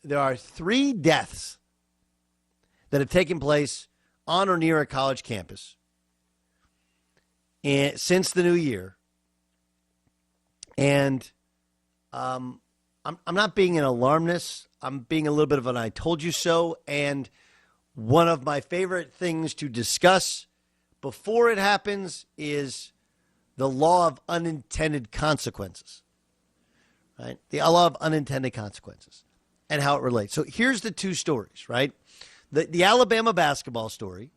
there are 3 deaths that have taken place on or near a college campus since the new year. And I'm not being an alarmist. I'm being a little bit of an I told you so. And one of my favorite things to discuss before it happens is the law of unintended consequences, right? The law of unintended consequences and how it relates. So here's the 2 stories, right? The Alabama basketball story,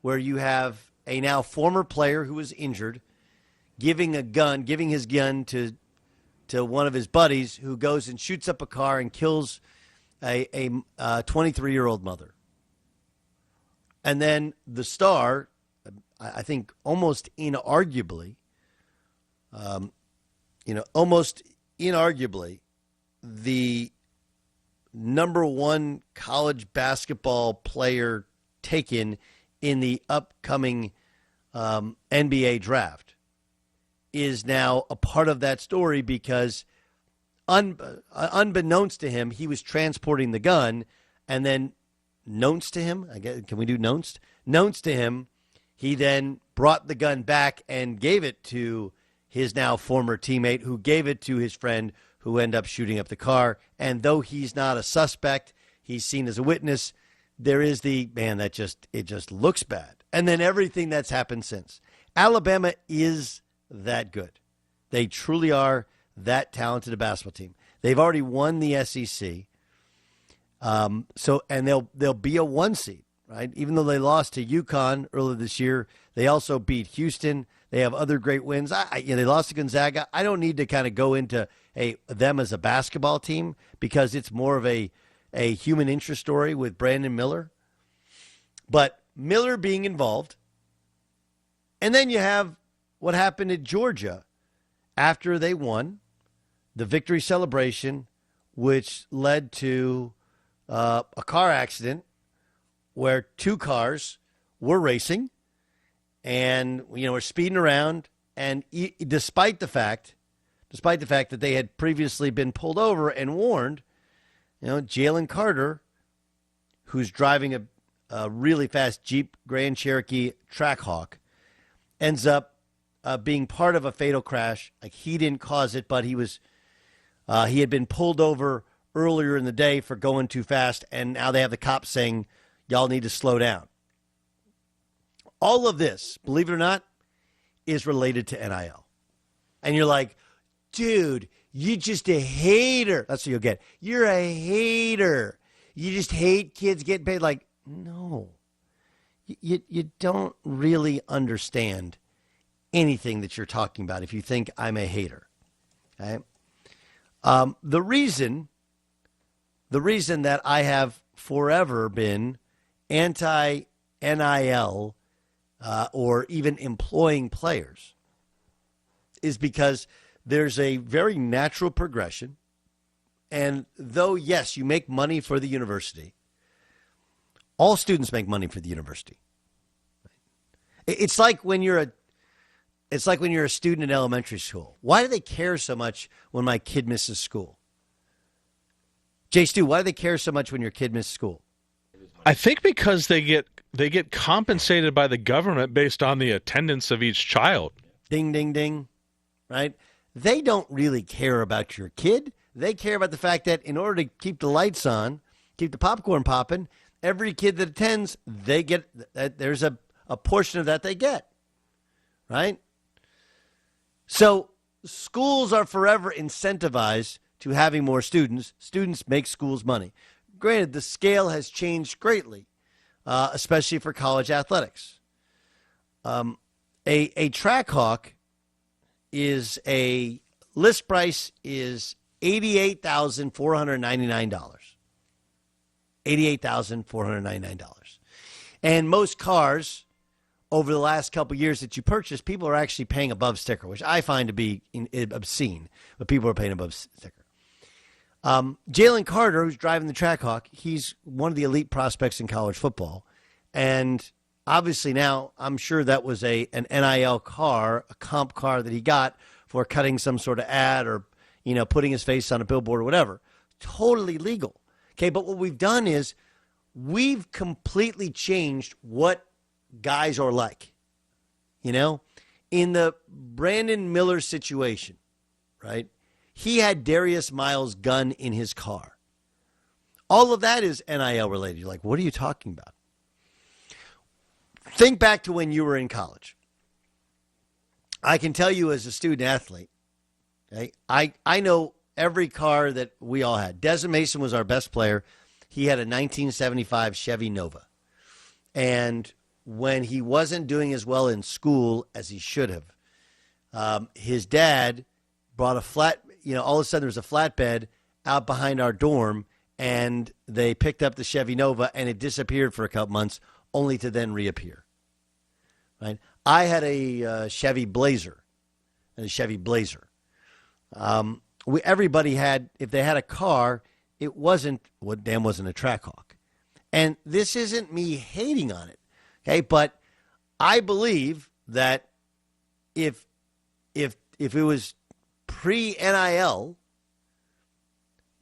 where you have a now former player who was injured giving his gun to one of his buddies, who goes and shoots up a car and kills a 23-year-old mother. And then the star, I think almost inarguably, the number 1 college basketball player taken in the upcoming NBA draft is now a part of that story, because unbeknownst to him, he was transporting the gun, and then knownst to him, I guess, can we do knownst? Knownst to him, he then brought the gun back and gave it to his now former teammate, who gave it to his friend, who ended up shooting up the car. And though he's not a suspect, he's seen as a witness. There is it just looks bad. And then everything that's happened since. Alabama is that good. They truly are that talented a basketball team. They've already won the SEC. And they'll be a 1 seed, right? Even though they lost to UConn earlier this year, they also beat Houston. They have other great wins. They lost to Gonzaga. I don't need to kind of go into them as a basketball team, because it's more of a human interest story with Brandon Miller. But Miller being involved, and then you have what happened at Georgia after they won the victory celebration, which led to a car accident where 2 cars were racing and were speeding around, and despite the fact that they had previously been pulled over and warned, Jalen Carter, who's driving a really fast Jeep Grand Cherokee Trackhawk, ends up being part of a fatal crash. Like, he didn't cause it, but he had been pulled over earlier in the day for going too fast, and now they have the cops saying, y'all need to slow down. All of this, believe it or not, is related to NIL. And you're like, dude, you're just a hater. That's what you'll get. You're a hater. You just hate kids getting paid. Like, no. You don't really understand anything that you're talking about if you think I'm a hater. Okay? The reason that I have forever been anti-NIL or even employing players is because there's a very natural progression. And though, yes, you make money for the university, all students make money for the university. It's like when you're a student in elementary school. Why do they care so much when my kid misses school? Jay Stu, why do they care so much when your kid misses school? I think because they get compensated by the government based on the attendance of each child. Ding, ding, ding. Right? They don't really care about your kid. They care about the fact that in order to keep the lights on, keep the popcorn popping, every kid that attends, they get there's a portion of that they get. Right? So schools are forever incentivized to having more students. Students make schools money. Granted, the scale has changed greatly, especially for college athletics. A Trackhawk is a list price is $88,499. $88,499. And most cars over the last couple of years that you purchase, people are actually paying above sticker, which I find to be obscene, but people are paying above sticker. Jalen Carter, who's driving the Trackhawk, he's one of the elite prospects in college football. And obviously now I'm sure that was an NIL car, a comp car that he got for cutting some sort of ad or, putting his face on a billboard or whatever. totally legal. Okay, but what we've done is we've completely changed what guys are like. You know, in the Brandon Miller situation, right? He had Darius Miles' gun in his car. All of that is NIL related. You're like, what are you talking about? Think back to when you were in college. I can tell you as a student athlete, okay, I know every car that we all had. Desmond Mason was our best player. He had a 1975 Chevy Nova. And when he wasn't doing as well in school as he should have, his dad brought a flat, all of a sudden there was a flatbed out behind our dorm, and they picked up the Chevy Nova, and it disappeared for a couple months, only to then reappear. Right? I had a Chevy Blazer, Everybody had, if they had a car, it wasn't a Trackhawk. And this isn't me hating on it, okay? But I believe that if it was pre-NIL,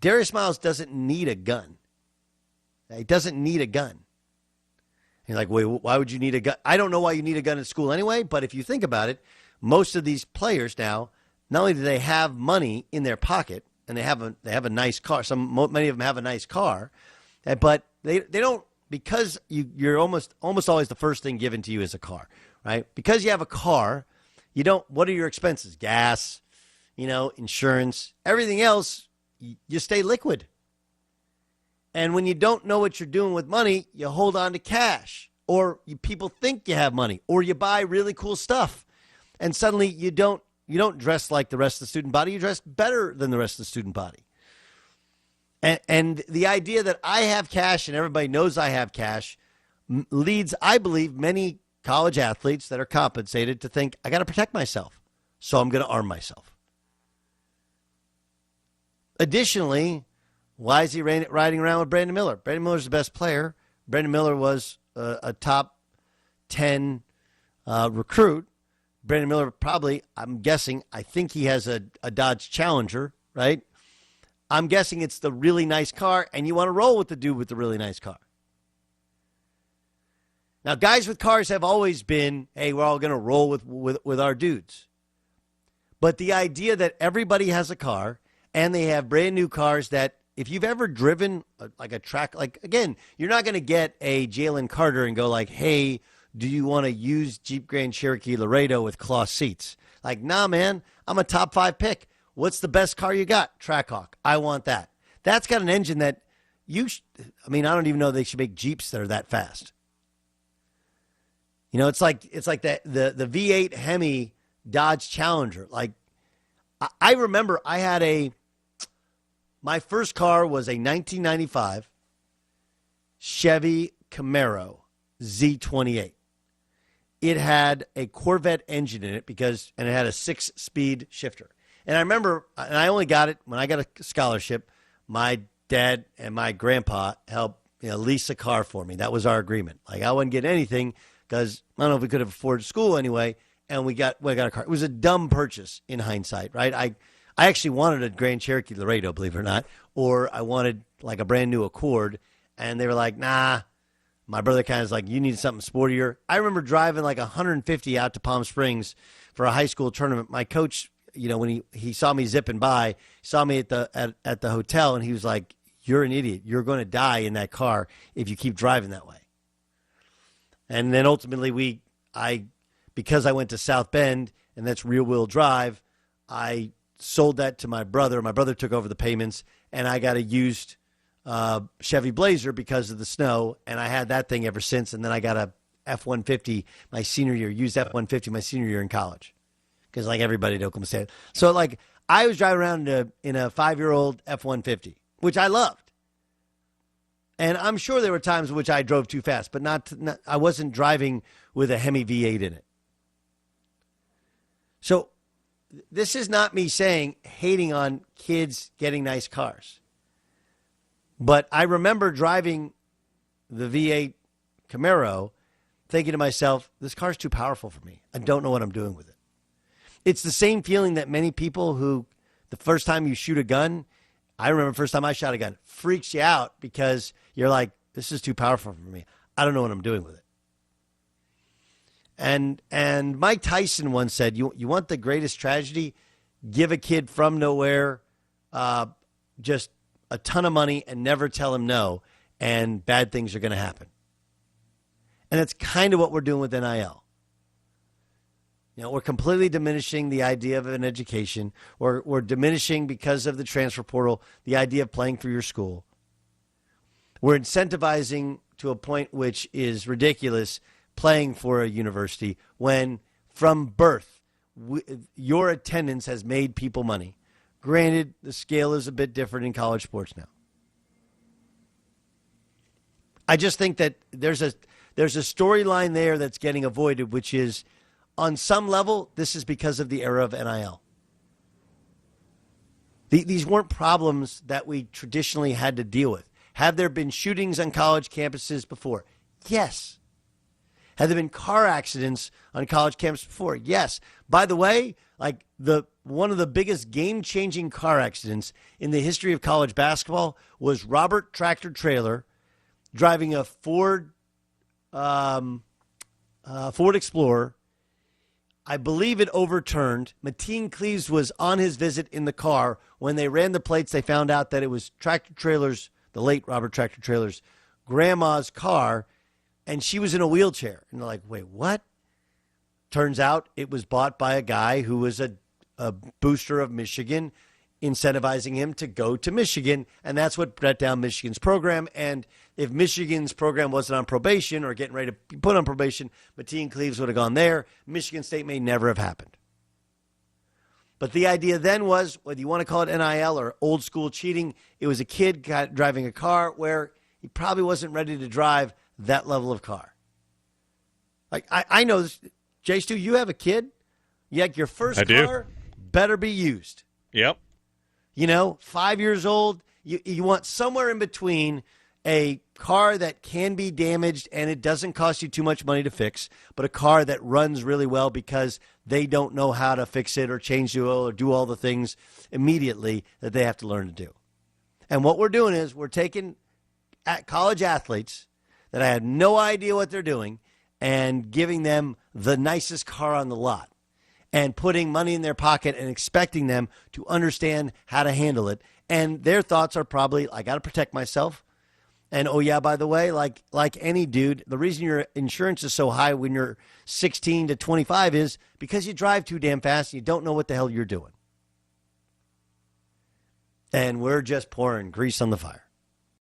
Darius Miles doesn't need a gun. He doesn't need a gun. You're like, wait, why would you need a gun? I don't know why you need a gun at school anyway, but if you think about it, most of these players now, not only do they have money in their pocket, and they have a nice car. Many of them have a nice car, but they don't, because you're almost always the first thing given to you is a car, right? Because you have a car, you don't. What are your expenses? Gas, insurance, everything else. You stay liquid. And when you don't know what you're doing with money, you hold on to cash, or people think you have money, or you buy really cool stuff, and suddenly you don't dress like the rest of the student body. You dress better than the rest of the student body. And the idea that I have cash and everybody knows I have cash leads, I believe, many college athletes that are compensated to think, I got to protect myself, so I'm going to arm myself. Additionally, why is he riding around with Brandon Miller? Brandon Miller's the best player. Brandon Miller was a top 10 recruit. Brandon Miller probably, I think he has a Dodge Challenger, right? I'm guessing it's the really nice car, and you want to roll with the dude with the really nice car. Now, guys with cars have always been, hey, we're all going to roll with our dudes. But the idea that everybody has a car, and they have brand new cars that, if you've ever driven like a track, like, again, you're not going to get a Jalen Carter and go like, hey, do you want to use Jeep Grand Cherokee Laredo with cloth seats? Like, nah, man, I'm a top 5 pick. What's the best car you got? Trackhawk. I want that. That's got an engine that I don't even know they should make Jeeps that are that fast. It's like the V8 Hemi Dodge Challenger. Like, I remember I had my first car was a 1995 Chevy Camaro Z28. It had a Corvette engine in it and it had a 6-speed shifter. And I remember, and I only got it when I got a scholarship. My dad and my grandpa helped lease a car for me. That was our agreement. Like, I wouldn't get anything because I don't know if we could have afforded school anyway. And we got a car. It was a dumb purchase in hindsight, right? I actually wanted a Grand Cherokee Laredo, believe it or not, or I wanted like a brand new Accord. And they were like, nah. My brother kind of was like, you need something sportier. I remember driving like 150 out to Palm Springs for a high school tournament. My coach, when he saw me zipping by, saw me at the hotel, and he was like, you're an idiot. You're going to die in that car if you keep driving that way. And then ultimately because I went to South Bend, and that's rear-wheel drive, I sold that to my brother. My brother took over the payments, and I got a used Chevy Blazer because of the snow, and I had that thing ever since. And then I got a F-150 my senior year, used F-150 my senior year in college, because like everybody at Oklahoma State. So like I was driving around in a 5-year-old F-150, which I loved. And I'm sure there were times in which I drove too fast, but not I wasn't driving with a Hemi V8 in it. So this is not me hating on kids getting nice cars. But I remember driving the V8 Camaro thinking to myself, this car's too powerful for me. I don't know what I'm doing with it. It's the same feeling that many people who, the first time you shoot a gun, I remember the first time I shot a gun. Freaks you out because you're like, this is too powerful for me. I don't know what I'm doing with it. And Mike Tyson once said, you want the greatest tragedy? Give a kid from nowhere just a ton of money and never tell him no, and bad things are going to happen. And that's kind of what we're doing with NIL. We're completely diminishing the idea of an education, or we're diminishing, because of the transfer portal, the idea of playing for your school. We're incentivizing to a point which is ridiculous, playing for a university, when from birth, your attendance has made people money. Granted, the scale is a bit different in college sports now. I just think that there's a storyline there that's getting avoided, which is, on some level, this is because of the era of NIL. These weren't problems that we traditionally had to deal with. Have there been shootings on college campuses before? Yes. Have there been car accidents on college campuses before? Yes. By the way, like one of the biggest game-changing car accidents in the history of college basketball was Robert Tractor Trailer driving a Ford Explorer. I believe it overturned. Mateen Cleaves was on his visit in the car. When they ran the plates, they found out that it was Tractor Trailer's, the late Robert Tractor Trailer's grandma's car, and she was in a wheelchair. And they're like, wait, what? Turns out it was bought by a guy who was a booster of Michigan, incentivizing him to go to Michigan, and that's what brought down Michigan's program. And if Michigan's program wasn't on probation or getting ready to be put on probation, Mateen Cleaves would have gone there. Michigan State may never have happened. But the idea then was, whether you want to call it NIL or old school cheating, it was a kid driving a car where he probably wasn't ready to drive that level of car. Like, I know this, Jay Stu, you have a kid. Your first car better be used. Yep. 5 years old, you want somewhere in between a car that can be damaged and it doesn't cost you too much money to fix, but a car that runs really well because they don't know how to fix it or change the oil or do all the things immediately that they have to learn to do. And what we're doing is we're taking college athletes that I had no idea what they're doing and giving them the nicest car on the lot, and putting money in their pocket and expecting them to understand how to handle it. And their thoughts are probably, I got to protect myself. And, oh, yeah, by the way, like any dude, the reason your insurance is so high when you're 16 to 25 is because you drive too damn fast and you don't know what the hell you're doing. And we're just pouring grease on the fire.